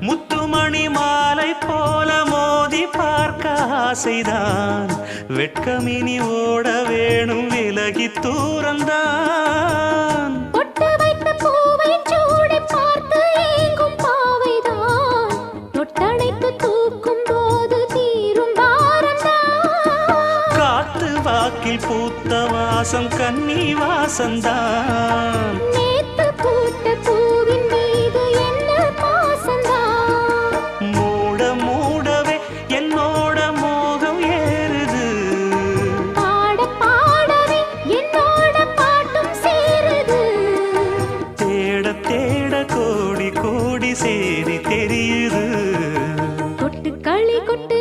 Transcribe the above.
முத்துமணி மாலை போல மோதி பார்க்க ஆசைதான். வெட்கமினி ஓட வேணும் விலகி தூரந்தான். பொட்டு வைத்த பூவை சூடி பார்த்து ஏங்கும் பாவைதான். தொட்டணைத்து தூக்கும் போது தீரும் பாரந்தான். காத்து வாக்கில் பூத்த வாசம் கன்னி வாசந்தான். நேத்து பூத்த பூவின் மீது என்ன பாசந்தான். மூட மூடவே என்னோட மோகம் ஏறுது. பாட பாடவே என்னோட பாட்டும் சேருது. தேட தேட கோடி கோடி சேரி தெரியுது. கொட்டு களி கொட்டு